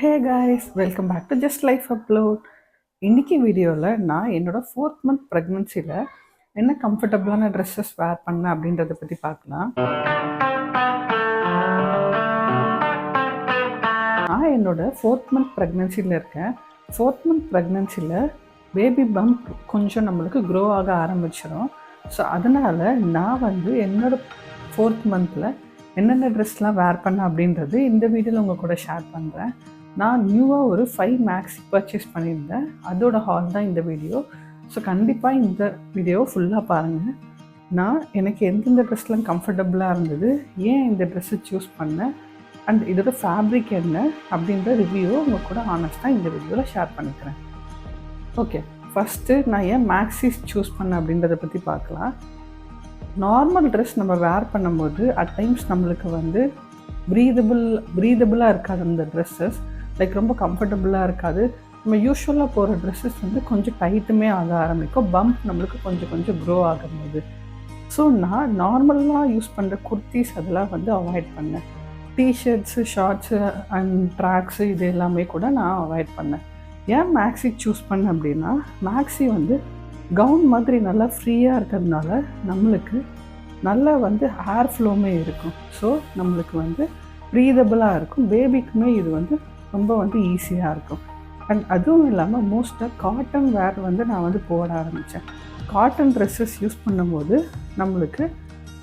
Hey guys, welcome back to just life upload. இன்றைக்கி வீடியோவில் நான் என்னோடய 4th மந்த் ப்ரெக்னென்சியில் என்ன கம்ஃபர்டபுளான ட்ரெஸ்ஸஸ் வேர் பண்ணேன் அப்படின்றத பற்றி பார்க்கலாம். நான் என்னோடய 4th மந்த் ப்ரெக்னென்சியில் இருக்கேன். 4th மந்த் ப்ரெக்னென்சியில் பேபி பம்ப் கொஞ்சம் நம்மளுக்கு க்ரோ ஆக ஆரம்பிச்சிடும். ஸோ அதனால் நான் என்னோடய 4th மந்தில் என்னென்ன ட்ரெஸ்லாம் வேர் பண்ணேன் அப்படின்றது இந்த வீடியோவில் உங்கள் கூட ஷேர் பண்ணுறேன். நான் நியூவாக ஒரு 5 மேக்ஸி பர்ச்சேஸ் பண்ணியிருந்தேன். அதோட ஹால் தான் இந்த வீடியோ. ஸோ கண்டிப்பாக இந்த வீடியோவை ஃபுல்லாக பாருங்கள். எனக்கு எந்தெந்த ட்ரெஸ்லாம் கம்ஃபர்டபுளாக இருந்தது, ஏன் இந்த ட்ரெஸ்ஸை சூஸ் பண்ணேன், அண்ட் இதோட ஃபேப்ரிக் என்ன அப்படின்ற ரிவ்யூவை உங்கள் கூட ஆனஸ்ட்டாக இந்த வீடியோவில் ஷேர் பண்ணிக்கிறேன். ஓகே, ஃபஸ்ட்டு நான் ஏன் மேக்ஸிஸ் சூஸ் பண்ணேன் அப்படின்றத பற்றி பார்க்கலாம். நார்மல் ட்ரெஸ் நம்ம வேர் பண்ணும்போது அட் டைம்ஸ் நம்மளுக்கு ப்ரீதபுளாக இருக்காது. அந்த ட்ரெஸ்ஸஸ் ரொம்ப கம்ஃபர்டபுளாக இருக்காது. நம்ம யூஸ்வலாக போகிற ட்ரெஸ்ஸஸ் கொஞ்சம் டைட்டுமே ஆக ஆரம்பிக்கும், பம்ப் நம்மளுக்கு கொஞ்சம் க்ரோ ஆகும்போது. ஸோ நான் நார்மலாக யூஸ் பண்ணுற குர்த்திஸ் அதெல்லாம் அவாய்ட் பண்ணேன். டிஷர்ட்ஸு, ஷார்ட்ஸு அண்ட் ட்ராக்ஸு இது எல்லாமே கூட நான் அவாய்ட் பண்ணேன். ஏன் மேக்ஸி சூஸ் பண்ணேன் அப்படின்னா, மேக்ஸி கவுன் மாதிரி நல்லா ஃப்ரீயாக இருக்கிறதுனால நம்மளுக்கு நல்லா ஹேர் ஃப்ளோமே இருக்கும். ஸோ நம்மளுக்கு ப்ரீதபுளாக இருக்கும். பேபிக்குமே இது ரொம்ப ஈஸியாக இருக்கும். அண்ட் அதுவும் இல்லாமல் மோஸ்ட்டாக காட்டன் வேர் நான் போட ஆரம்பித்தேன். காட்டன் ட்ரெஸ்ஸஸ் யூஸ் பண்ணும்போது நம்மளுக்கு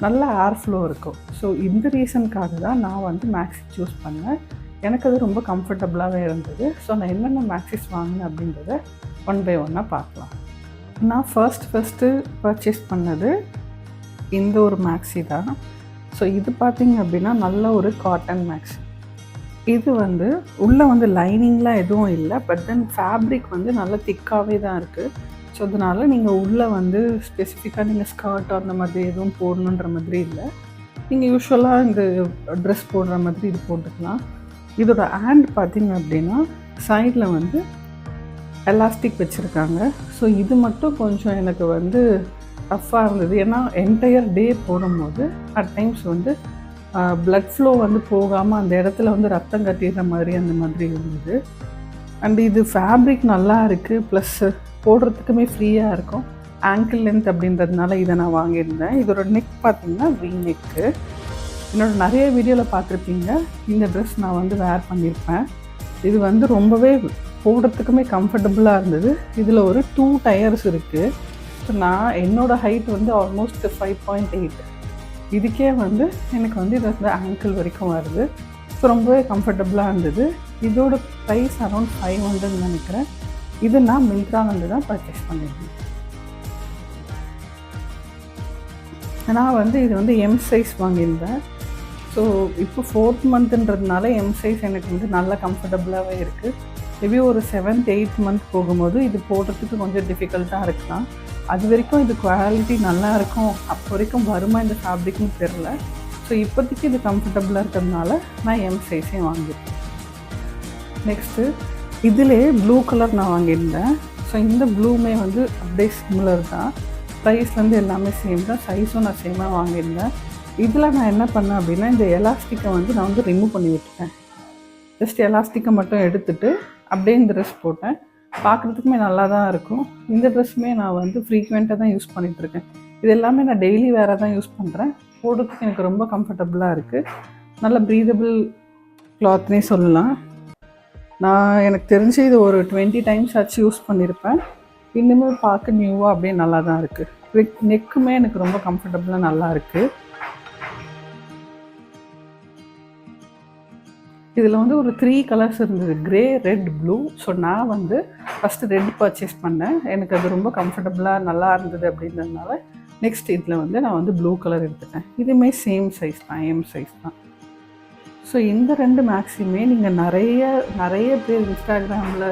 நல்ல ஏர் ஃப்ளோ இருக்கும். ஸோ இந்த ரீசனுக்காக தான் நான் மேக்ஸி சூஸ் பண்ணேன். எனக்கு அது ரொம்ப கம்ஃபர்டபுளாகவே இருந்தது. ஸோ நான் என்னென்ன மேக்ஸிஸ் வாங்கினேன் அப்படின்றத ஒன் பை ஒன்னாக பார்க்கலாம். நான் ஃபர்ஸ்ட்டு பர்ச்சேஸ் பண்ணது இந்த ஒரு மேக்ஸி தான். ஸோ இது பார்த்திங்க அப்படின்னா நல்ல ஒரு காட்டன் மேக்ஸி. இது உள்ளே லைனிங்லாம் எதுவும் இல்லை, பட் தென் ஃபேப்ரிக் நல்லா திக்காகவே தான் இருக்குது. ஸோ அதனால் நீங்கள் உள்ளே ஸ்பெசிஃபிக்காக நீங்கள் ஸ்கர்ட் அந்த மாதிரி எதுவும் போடணுன்ற மாதிரி இல்லை. நீங்கள் யூஸ்வலாக இந்த ட்ரெஸ் போடுற மாதிரி இது போட்டுக்கலாம். இதோட ஹேண்ட் பார்த்திங்க அப்படின்னா சைடில் எலாஸ்டிக் வச்சுருக்காங்க. ஸோ இது மட்டும் கொஞ்சம் எனக்கு டஃப்பாக இருந்தது. ஏன்னா என்டையர் டே போடும்போது அட் டைம்ஸ் ப்ளட் ஃப்ளோ போகாமல் அந்த இடத்துல ரத்தம் கட்டிடுற மாதிரி அந்த மாதிரி இருந்தது. அண்ட் இது ஃபேப்ரிக் நல்லா இருக்குது, ப்ளஸ் போடுறதுக்குமே ஃப்ரீயாக இருக்கும். ஆங்கிள் லென்த் அப்படின்றதுனால இதை நான் வாங்கியிருந்தேன். இதோட நெக் பார்த்திங்கன்னா வி நெக்கு. என்னோடய நிறைய வீடியோவில் பார்த்துருப்பீங்க. இந்த ட்ரெஸ் நான் வேர் பண்ணியிருப்பேன். இது ரொம்பவே போடுறதுக்குமே கம்ஃபர்டபுளாக இருந்தது. இதில் ஒரு 2 டயர்ஸ் இருக்குது. ஸோ நான் என்னோடய ஹைட் ஆல்மோஸ்ட் 5.8. இதுக்கே எனக்கு இது ஆங்கிள் வரைக்கும் வருது. ஸோ ரொம்பவே கம்ஃபர்டபுளாக இருந்தது. இதோட ப்ரைஸ் அரௌண்ட் 500 நினைக்கிறேன். இது நான் மிந்த்ரா தான் பர்ச்சேஸ் பண்ணியிருந்தேன். நான் இது எம் சைஸ் வாங்கியிருந்தேன். ஸோ இப்போ 4th மந்த்ன்றதுனால எம் சைஸ் எனக்கு நல்லா கம்ஃபர்டபுளாகவே இருக்குது. மேபி ஒரு 7th 8th மந்த் போகும்போது இது போடுறதுக்கு கொஞ்சம் டிஃபிகல்ட்டாக இருக்கலாம். அது வரைக்கும் இது குவாலிட்டி நல்லா இருக்கும். அப்போ வரைக்கும் வருமா இந்த ஃபேப்ரிக்னு தெரில. ஸோ இப்போதைக்கு இது கம்ஃபர்டபுளாக இருக்கிறதுனால நான் எம் சைஸே வாங்கியிருக்கேன். நெக்ஸ்ட்டு இதிலே ப்ளூ கலர் நான் வாங்கியிருந்தேன். ஸோ இந்த ப்ளூமே அப்படியே சிமிலர் தான். ப்ரைஸ் எல்லாமே சேம் தான். சைஸும் நான் சேமாக வாங்கியிருந்தேன். இதில் நான் என்ன பண்ணேன் அப்படின்னா, இந்த எலாஸ்டிக்கை நான் ரிமூவ் பண்ணி விட்டுட்டேன். ஜஸ்ட் எலாஸ்டிக்கை மட்டும் எடுத்துகிட்டு அப்படியே இந்த ட்ரெஸ் போட்டேன். பார்க்குறதுக்குமே நல்லா தான் இருக்கும். இந்த ட்ரெஸ்ஸுமே நான் ஃப்ரீக்வெண்ட்டாக தான் யூஸ் பண்ணிகிட்ருக்கேன். இது எல்லாமே நான் டெய்லி வேராக தான் யூஸ் பண்ணுறேன். போடுறதுக்கு எனக்கு ரொம்ப கம்ஃபர்டபுளாக இருக்குது. நல்ல ப்ரீதபிள் கிளாத்னே சொல்லலாம். எனக்கு தெரிஞ்சு இது ஒரு 20 டைம்ஸ் ஆச்சு யூஸ் பண்ணியிருப்பேன். இன்னுமே பார்க்க நியூவாக அப்படியே நல்லா தான் இருக்குது. நெக்குமே எனக்கு ரொம்ப கம்ஃபர்டபுளாக நல்லா இருக்குது. இதில் ஒரு 3 கலர்ஸ் இருந்தது, க்ரே, ரெட், ப்ளூ. ஸோ நான் ஃபஸ்ட்டு ரெட் பர்ச்சேஸ் பண்ணேன். எனக்கு அது ரொம்ப கம்ஃபர்டபுளாக நல்லா இருந்தது அப்படின்றதுனால நெக்ஸ்ட் இதில் நான் ப்ளூ கலர் எடுத்துட்டேன். இதுவுமே சேம் சைஸ் தான், எம் சைஸ் தான். ஸோ இந்த 2 மேக்ஸியுமே நீங்கள் நிறைய பேர் இன்ஸ்டாகிராமில்,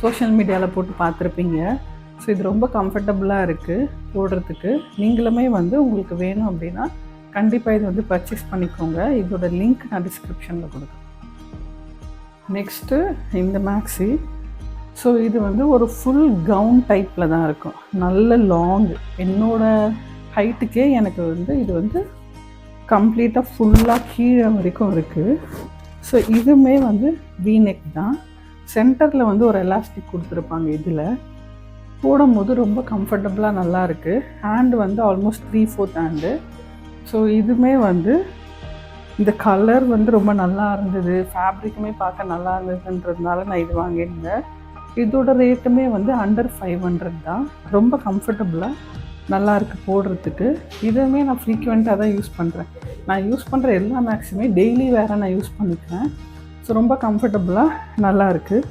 சோஷியல் மீடியாவில் போட்டு பார்த்துருப்பீங்க. ஸோ இது ரொம்ப கம்ஃபர்டபுளாக இருக்குது போடுறதுக்கு. நீங்களுமே உங்களுக்கு வேணும் அப்படின்னா கண்டிப்பாக இது பர்ச்சேஸ் பண்ணிக்கோங்க. இதோட லிங்க் நான் டிஸ்கிரிப்ஷனில் கொடுக்குறேன். நெக்ஸ்ட்டு இந்த மேக்ஸி. ஸோ இது ஒரு ஃபுல் கவுன் டைப்பில் தான் இருக்கும். நல்ல லாங், என்னோடய ஹைட்டுக்கே எனக்கு இது கம்ப்ளீட்டாக ஃபுல்லாக கீழே வரைக்கும் இருக்குது. ஸோ இதுவுமே வந்து வீநெக் தான். சென்டரில் வந்து ஒரு எலாஸ்டிக் கொடுத்துருப்பாங்க. இதில் போடும்போது ரொம்ப கம்ஃபர்டபுளாக நல்லா இருக்குது. ஹேண்டு வந்து ஆல்மோஸ்ட் 3/4 ஹேண்டு. ஸோ இதுவுமே வந்து இந்த கலர் வந்து ரொம்ப நல்லா இருந்தது, ஃபேப்ரிக்குமே பார்க்க நல்லா இருந்ததுன்றதுனால நான் இது வாங்கியிருந்தேன். இதோட ரேட்டுமே வந்து அண்டர் 500 தான். ரொம்ப கம்ஃபர்டபுளாக நல்லா இருக்குது போடுறதுக்கு. இதுவுமே நான் ஃப்ரீக்வெண்ட்டாக தான் யூஸ் பண்ணுறேன். நான் யூஸ் பண்ணுற எல்லா மேக்ஸுமே டெய்லி வேறு நான் யூஸ் பண்ணிக்கிறேன். ஸோ ரொம்ப கம்ஃபர்டபுளாக நல்லா இருக்குது.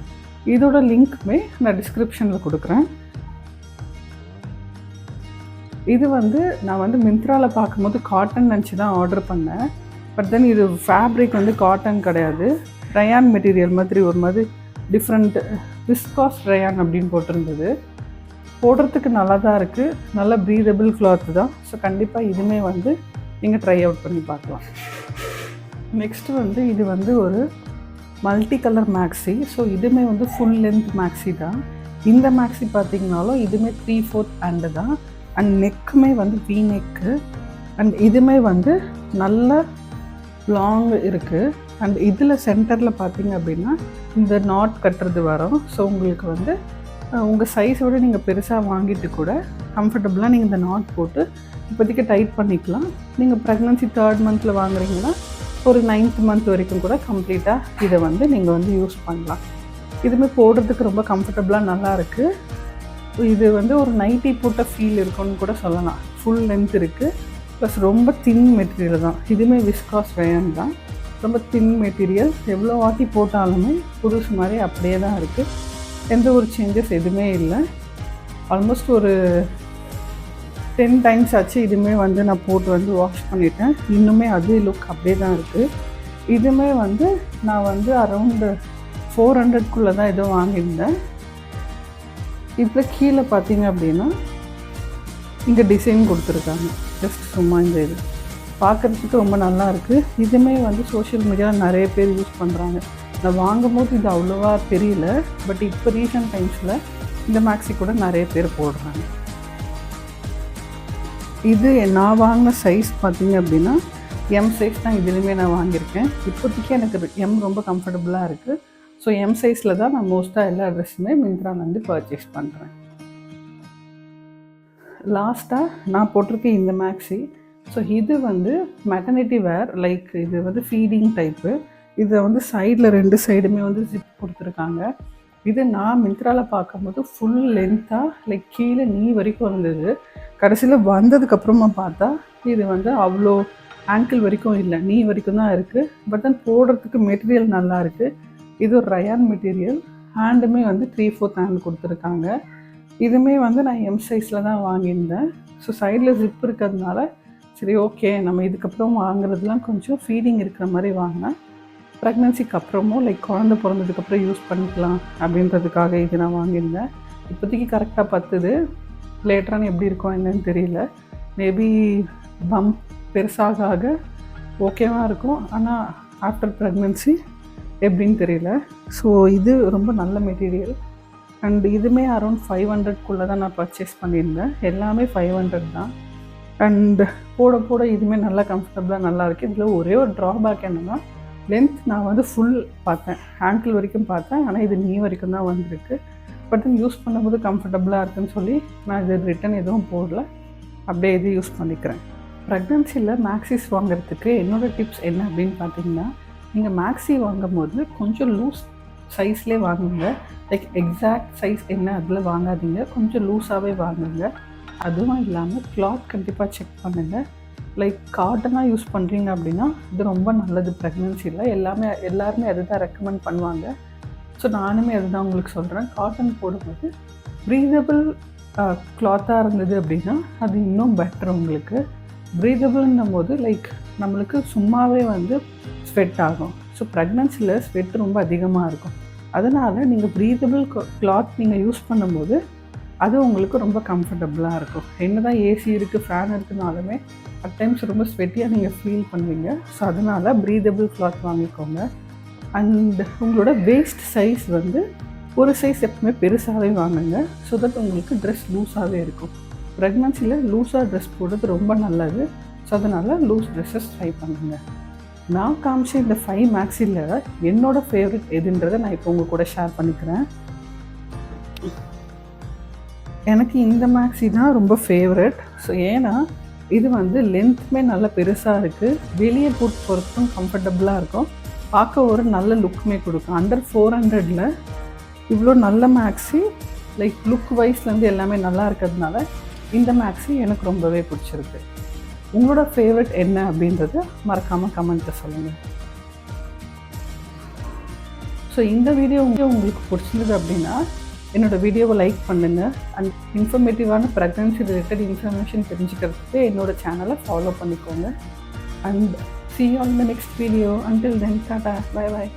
இதோட லிங்க்குமே நான் டிஸ்கிரிப்ஷனில் கொடுக்குறேன். இது வந்து நான் வந்து மிந்த்ராவில் பார்க்கும்போது காட்டன் நினச்சி தான் ஆர்டர் பண்ணேன். பட் தென் இது ஃபேப்ரிக் வந்து காட்டன் கிடையாது, ரயான் மெட்டீரியல் மாதிரி ஒரு மாதிரி டிஃப்ரெண்ட் விஸ்காஸ் ரயான் அப்படின்னு போட்டிருந்தது. போடுறதுக்கு நல்லா தான் இருக்குது, நல்ல ப்ரீதபிள் கிளாத்து தான். ஸோ கண்டிப்பாக இதுவுமே வந்து நீங்கள் ட்ரை அவுட் பண்ணி பார்க்கலாம். நெக்ஸ்ட்டு வந்து இது வந்து ஒரு மல்டி கலர் மேக்ஸி. ஸோ இதுவுமே வந்து ஃபுல் லென்த் மேக்ஸி தான். இந்த மேக்ஸி பார்த்திங்கனாலும் இதுவுமே 3/4 ஹேண்டு தான். அண்ட் நெக்குமே வந்து வீ நெக்கு. அண்ட் இதுவுமே வந்து நல்ல லாங் இருக்குது. அண்ட் இதில் சென்டரில் பார்த்திங்க அப்படின்னா இந்த நாட் கட்டுறது வரும். ஸோ உங்களுக்கு வந்து உங்கள் சைஸோடு நீங்கள் பெருசாக வாங்கிட்டு கூட கம்ஃபர்டபுளாக நீங்கள் இந்த நாட் போட்டு இப்போதைக்கு டைட் பண்ணிக்கலாம். நீங்கள் ப்ரெக்னன்சி 3rd மந்தில் வாங்குறீங்கன்னா ஒரு 9th மந்த் வரைக்கும் கூட கம்ப்ளீட்டாக இதை வந்து நீங்கள் வந்து யூஸ் பண்ணலாம். இதுவுமே போடுறதுக்கு ரொம்ப கம்ஃபர்டபுளாக நல்லா இருக்குது. இது வந்து ஒரு நைட்டி போட்ட ஃபீல் இருக்குன்னு கூட சொல்லலாம். ஃபுல் லென்த் இருக்குது, ப்ளஸ் ரொம்ப தின் மெட்டீரியல் தான். இதுவுமே விஸ்காஸ் ரயான் தான். ரொம்ப தின் மெட்டீரியல். எவ்வளோ வாட்டி போட்டாலுமே புதுசு மாதிரி அப்படியே தான் இருக்குது. எந்த ஒரு சேஞ்சஸ் எதுவுமே இல்லை. ஆல்மோஸ்ட் ஒரு 10 டைம்ஸ் ஆச்சு இதுவுமே வந்து நான் போட்டு வந்து வாஷ் பண்ணிட்டேன். இன்னுமே அதே லுக் அப்படியே தான் இருக்குது. இதுவுமே வந்து நான் வந்து அரௌண்ட் 400க்குள்ளே தான் ஏதோ வாங்கியிருந்தேன். இதில் கீழே பார்த்தீங்க அப்படின்னா இங்கே டிசைன் கொடுத்துருக்காங்க. ஜஸ்ட் சும்மா இந்த இது பார்க்குறதுக்கு ரொம்ப நல்லா இருக்குது. இதுவுமே வந்து சோஷியல் மீடியாவில் நிறைய பேர் யூஸ் பண்ணுறாங்க. நான் வாங்கும்போது இது அவ்வளோவா தெரியல, பட் இப்போ ரீசன்ட் டைம்ஸில் இந்த மேக்ஸி கூட நிறைய பேர் போடுறாங்க. இது நான் வாங்கின சைஸ் பார்த்திங்க அப்படின்னா எம் சைஸ் தான். இதுலேயுமே நான் வாங்கியிருக்கேன். இப்போதைக்கு எனக்கு எம் ரொம்ப கம்ஃபர்டபுளாக இருக்குது. ஸோ எம் சைஸில் தான் நான் மோஸ்ட்டாக எல்லா ட்ரெஸ்ஸுமே மிந்த்ராலேருந்து பர்ச்சேஸ் பண்ணுறேன். லாஸ்ட்டாக நான் போட்டிருக்கேன் இந்த மேக்ஸி. ஸோ இது வந்து மெட்டர்னிட்டி வேர், லைக் இது வந்து ஃபீடிங் டைப்பு. இதை வந்து சைடில் 2 சைடுமே வந்து ஜிப் கொடுத்துருக்காங்க. இது நான் மிந்த்ராவில் பார்க்கும்போது ஃபுல் லென்த்தாக லைக் கீழே நீ வரைக்கும் இருந்தது. கடைசியில் வந்ததுக்கப்புறமா பார்த்தா இது வந்து அவ்வளோ ஆங்கிள் வரைக்கும் இல்லை, நீ வரைக்கும் தான் இருக்குது. பட் தென் போடுறதுக்கு மெட்டீரியல் நல்லா இருக்குது. இது ஒரு ரயான் மெட்டீரியல். ஹேண்டுமே வந்து 3/4 ஹேண்ட் கொடுத்துருக்காங்க. இதுவுமே வந்து நான் எம் சைஸில் தான் வாங்கியிருந்தேன். ஸோ சைடில் ஜிப் இருக்கிறதுனால சரி ஓகே, நம்ம இதுக்கப்புறம் வாங்குறதுலாம் கொஞ்சம் ஃபீடிங் இருக்கிற மாதிரி வாங்கினேன். ப்ரெக்னன்சிக்கு அப்புறமும் லைக் குழந்தை பிறந்ததுக்கப்புறம் யூஸ் பண்ணிக்கலாம் அப்படின்றதுக்காக இது நான் வாங்கியிருந்தேன். இப்போதைக்கு கரெக்டாக பத்துது. லேட்டரான எப்படி இருக்கும் என்னன்னு தெரியல. மேபி பம்ப் பெருசாக ஆக ஓகேவாக இருக்கும், ஆனால் ஆஃப்டர் ப்ரெக்னன்சி எப்படின்னு தெரியல. ஸோ இது ரொம்ப நல்ல மெட்டீரியல். அண்ட் இதுவுமே அரௌண்ட் 500க்குள்ளே தான் நான் பர்ச்சேஸ் பண்ணியிருந்தேன். எல்லாமே 500 தான். அண்ட் போட போட இதுவுமே நல்லா கம்ஃபர்டபுளாக நல்லா இருக்குது. இதில் ஒரே ஒரு ட்ராபேக் என்னென்னா லென்த் நான் வந்து ஃபுல் பார்த்தேன், ஆங்கிள் வரைக்கும் பார்த்தேன், ஆனால் இது நீ வரைக்கும் தான் வந்திருக்கு. பட் யூஸ் பண்ணும்போது கம்ஃபர்டபுளாக இருக்குதுன்னு சொல்லி நான் இது ரிட்டன் எதுவும் போடல, அப்படியே இது யூஸ் பண்ணிக்கிறேன். ப்ரெக்னன்சியில் மேக்ஸிஸ் வாங்குறதுக்கு என்னோடய டிப்ஸ் என்ன அப்படின்னு பார்த்தீங்கன்னா, நீங்கள் மேக்ஸி வாங்கும்போது கொஞ்சம் லூஸ் சைஸ்லேயே வாங்குங்க. லைக் எக்ஸாக்ட் சைஸ் என்ன அதில் வாங்காதீங்க, கொஞ்சம் லூஸாகவே வாங்குங்க. அதுவும் இல்லாமல் கிளாத் கண்டிப்பாக செக் பண்ணுங்கள். லைக் காட்டனாக யூஸ் பண்ணுறீங்க அப்படின்னா இது ரொம்ப நல்லது. ப்ரெக்னன்சியில் எல்லாருமே அது தான் ரெக்கமெண்ட் பண்ணுவாங்க. ஸோ நானுமே அதுதான் உங்களுக்கு சொல்கிறேன். காட்டன் போடும்போது ப்ரீதபிள் கிளாத்தாக இருந்தது அப்படின்னா அது இன்னும் பெட்டர் உங்களுக்கு. ப்ரீதபிள்ன்னும் போது லைக் நம்மளுக்கு சும்மாவே வந்து ஸ்வெட் ஆகும். ஸோ ப்ரெக்னன்சியில் ஸ்வெட் ரொம்ப அதிகமாக இருக்கும். அதனால் நீங்கள் ப்ரீதபிள் கிளாத் நீங்கள் யூஸ் பண்ணும்போது அது உங்களுக்கு ரொம்ப கம்ஃபர்டபுளாக இருக்கும். என்ன தான் ஏசி இருக்குது, ஃபேன் இருக்குனாலுமே அட் டைம்ஸ் ரொம்ப ஸ்வெட்டியாக நீங்கள் ஃபீல் பண்ணுவீங்க. ஸோ அதனால் ப்ரீதபிள் கிளாத் வாங்கிக்கோங்க. அண்ட் உங்களோட வேஸ்ட் சைஸ் வந்து ஒரு சைஸ் எப்பவுமே பெருசாகவே வாங்குங்க. ஸோ தட் உங்களுக்கு ட்ரெஸ் லூஸாகவே இருக்கும். ப்ரெக்னன்சியில் லூஸாக ட்ரெஸ் போடுறது ரொம்ப நல்லது. ஸோ அதனால் லூஸ் ட்ரெஸ்ஸஸ் ட்ரை பண்ணுங்கள். நான் காமிச்ச இந்த 5 மேக்ஸியில் என்னோடய ஃபேவரட் எதுன்றதை நான் இப்போ உங்கள் கூட ஷேர் பண்ணிக்கிறேன். எனக்கு இந்த மேக்ஸி தான் ரொம்ப ஃபேவரட். ஸோ ஏன்னா இது வந்து லென்த்துமே நல்லா பெருசாக இருக்குது, வெளியே போட்டு போகிறதுக்கும் கம்ஃபர்டபுளாக இருக்கும், பார்க்க ஒரு நல்ல லுக்குமே கொடுக்கும். அண்டர் 400ல் இவ்வளோ நல்ல மேக்ஸி, லைக் லுக் வைஸ்லேருந்து எல்லாமே நல்லா இருக்கிறதுனால இந்த மேக்ஸி எனக்கு ரொம்பவே பிடிச்சிருக்கு. உங்களோட ஃபேவரட் என்ன அப்படின்றத மறக்காமல் கமெண்ட்டில் சொல்லுங்கள். ஸோ இந்த வீடியோ உங்களுக்கு பிடிச்சிருந்தது அப்படின்னா என்னோடய வீடியோவை லைக் பண்ணுங்கள். அண்ட் இன்ஃபர்மேட்டிவான ப்ரெக்னன்சி ரிலேட்டட் இன்ஃபர்மேஷன் தெரிஞ்சுக்கிறதுக்கு என்னோடய சேனலை ஃபாலோ பண்ணிக்கோங்க. And see you on the next video. Until then, tata, bye bye.